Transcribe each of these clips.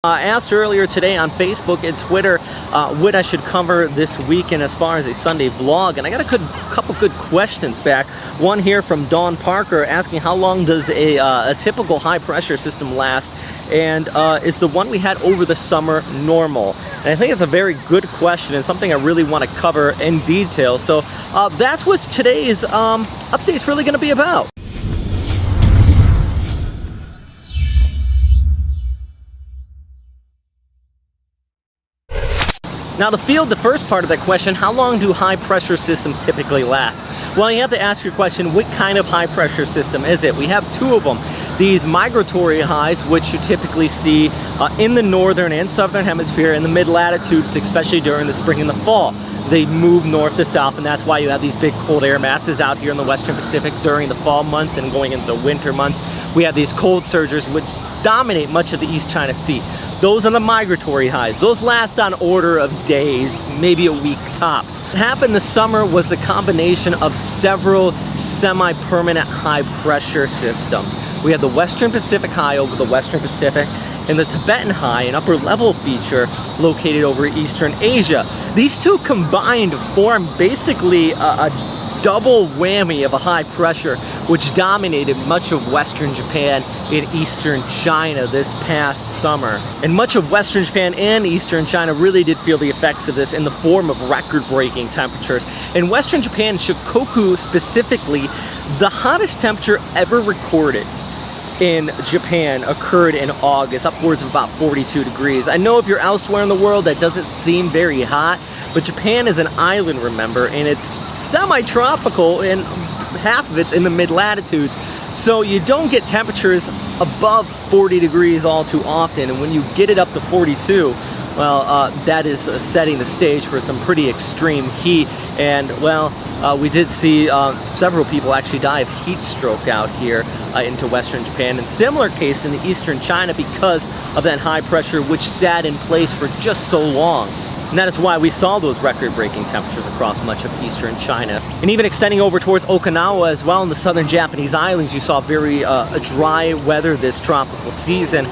Asked earlier today on Facebook and Twitter what I should cover this weekend as far as a Sunday vlog, and I got a couple good questions back. One here from Dawn Parker asking how long does a typical high pressure system last, and is the one we had over the summer normal? And I think it's a very good question and something I really want to cover in detail. So that's what today's update is really going to be about. Now to field the first part of that question, how long do high pressure systems typically last? Well, you have to ask your question, what kind of high pressure system is it? We have two of them. These migratory highs, which you typically see in the northern and southern hemisphere, in the mid-latitudes, especially during the spring and the fall. They move north to south, and that's why you have these big cold air masses out here in the western Pacific during the fall months and going into the winter months. We have these cold surges which dominate much of the East China Sea. Those are the migratory highs. Those last on order of days, maybe a week tops. What happened this summer was the combination of several semi-permanent high pressure systems. We had the Western Pacific high over the Western Pacific and the Tibetan high, an upper level feature located over Eastern Asia. These two combined form basically a double whammy of a high pressure which dominated much of Western Japan and Eastern China this past summer. And much of Western Japan and Eastern China really did feel the effects of this in the form of record-breaking temperatures. In Western Japan, Shikoku specifically, the hottest temperature ever recorded in Japan occurred in August, upwards of about 42 degrees. I know if you're elsewhere in the world that doesn't seem very hot, but Japan is an island, remember, and it's semi-tropical and half of it's in the mid-latitudes. So you don't get temperatures above 40 degrees all too often, and when you get it up to 42, well, that is setting the stage for some pretty extreme heat. And well, we did see several people actually die of heat stroke out here into Western Japan. And similar case in the Eastern China because of that high pressure which sat in place for just so long. And that is why we saw those record-breaking temperatures across much of Eastern China. And even extending over towards Okinawa as well in the southern Japanese islands, you saw very dry weather this tropical season.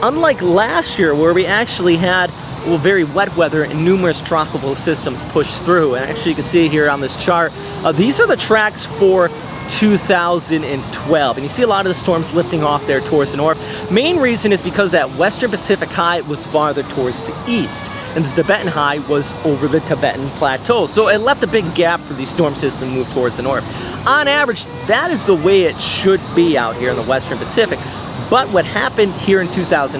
Unlike last year where we actually had very wet weather and numerous tropical systems pushed through. And actually you can see here on this chart, these are the tracks for 2012, and you see a lot of the storms lifting off there towards the north. Main reason is because that Western Pacific high was farther towards the east, and the Tibetan high was over the Tibetan plateau, so it left a big gap for these storm systems to move towards the north. On average, that is the way it should be out here in the Western Pacific. But what happened here in 2013,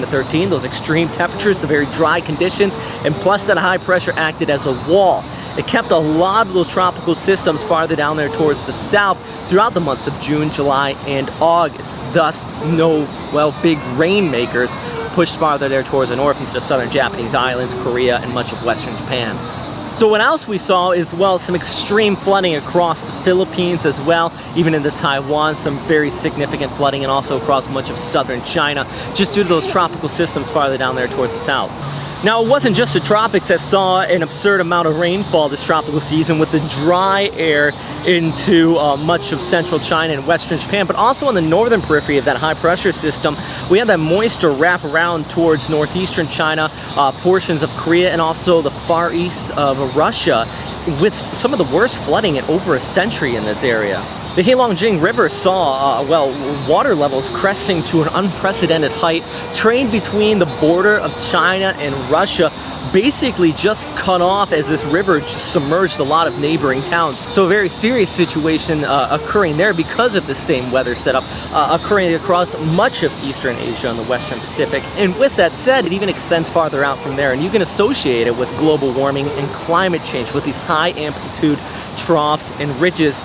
those extreme temperatures, the very dry conditions, and plus that high pressure acted as a wall. It kept a lot of those tropical systems farther down there towards the south throughout the months of June, July, and August. Thus, no, big rainmakers pushed farther there towards the north into the southern Japanese islands, Korea, and much of Western Japan. So what else we saw is, some extreme flooding across the Philippines as well, even into Taiwan, some very significant flooding, and also across much of southern China, just due to those tropical systems farther down there towards the south. Now, it wasn't just the tropics that saw an absurd amount of rainfall this tropical season with the dry air into much of central China and western Japan, but also on the northern periphery of that high pressure system, we had that moisture wrap around towards northeastern China, portions of Korea, and also the far east of Russia, with some of the worst flooding in over a century in this area. The Heilongjiang River saw, water levels cresting to an unprecedented height, trained between the border of China and Russia, basically just cut off as this river just submerged a lot of neighboring towns. So a very serious situation occurring there because of the same weather setup occurring across much of Eastern Asia and the Western Pacific. And with that said, it even extends farther out from there, and you can associate it with global warming and climate change with these high amplitude troughs and ridges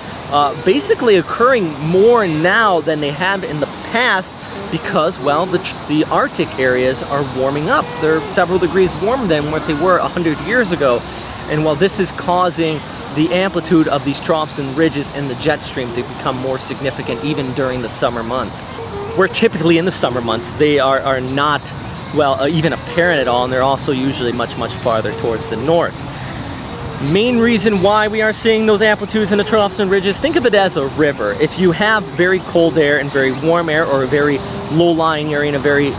basically occurring more now than they have in the past because, the Arctic areas are warming up. They're several degrees warmer than what they were 100 years ago. And while this is causing the amplitude of these troughs and ridges in the jet stream to become more significant even during the summer months. Where typically in the summer months, they are not, even apparent at all, and they're also usually much, much farther towards the north. Main reason why we are seeing those amplitudes in the troughs and ridges, think of it as a river. If you have very cold air and very warm air, or a very low-lying area and a very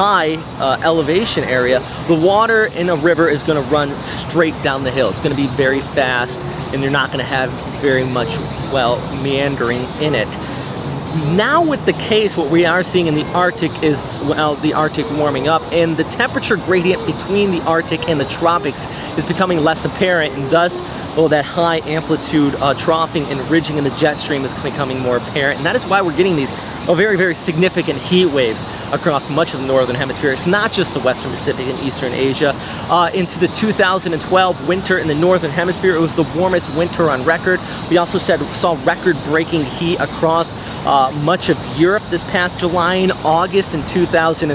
high elevation area, the water in a river is going to run straight down the hill. It's going to be very fast, and you're not going to have very much, well, meandering in it. Now with the case, what we are seeing in the Arctic is, well, the Arctic warming up, and the temperature gradient between the Arctic and the tropics is becoming less apparent, and thus, well, that high amplitude troughing and ridging in the jet stream is becoming more apparent, and that is why we're getting these very, very significant heat waves across much of the northern hemisphere. It's not just the western Pacific and eastern Asia. Into the 2012 winter in the northern hemisphere, it was the warmest winter on record. We also saw record-breaking heat across much of Europe this past July and August in 2013.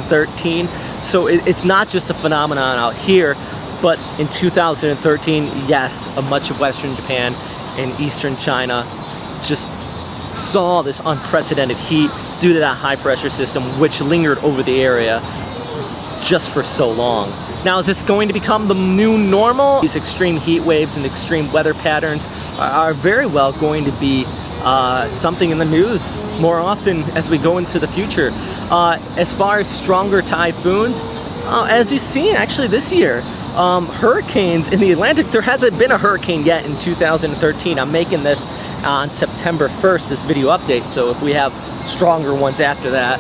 So it's not just a phenomenon out here, but in 2013, yes, much of western Japan and eastern China just saw this unprecedented heat due to that high pressure system which lingered over the area just for so long. Now, is this going to become the new normal? These extreme heat waves and extreme weather patterns are very well going to be something in the news more often as we go into the future. As far as stronger typhoons, as you've seen actually this year, hurricanes in the Atlantic, there hasn't been a hurricane yet in 2013. I'm making this on September 1st, this video update, so if we have stronger ones after that,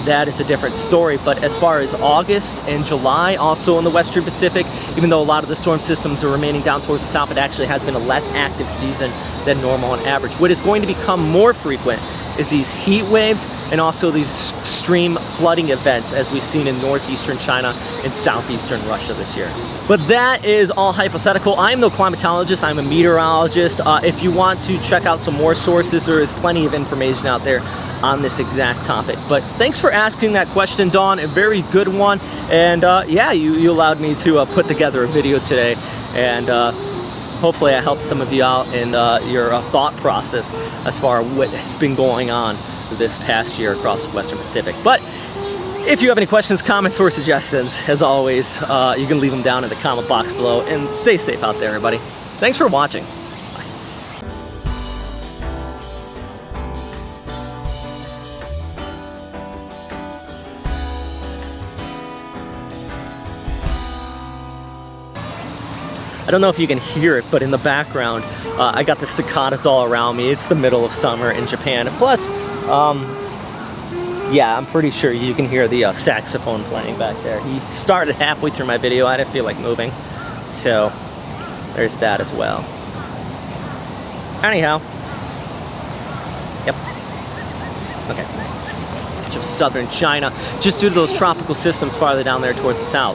that is a different story. But as far as August and July, also in the western Pacific, even though a lot of the storm systems are remaining down towards the south, it actually has been a less active season than normal on average. What is going to become more frequent is these heat waves and also these extreme flooding events as we've seen in northeastern China and southeastern Russia this year. But that is all hypothetical. I am no climatologist, I'm a meteorologist. If you want to check out some more sources, there is plenty of information out there on this exact topic. But thanks for asking that question, Dawn, a very good one. And yeah, you allowed me to put together a video today, and hopefully I helped some of you out in your thought process as far as what has been going on this past year across the Western Pacific. But if you have any questions, comments, or suggestions, as always, you can leave them down in the comment box below. And stay safe out there, everybody. Thanks for watching. I don't know if you can hear it, but in the background, I got the cicadas all around me. It's the middle of summer in Japan. Plus, yeah, I'm pretty sure you can hear the saxophone playing back there. He started halfway through my video. I didn't feel like moving. So, there's that as well. Anyhow. Yep. Okay. Southern China, just due to those tropical systems farther down there towards the south.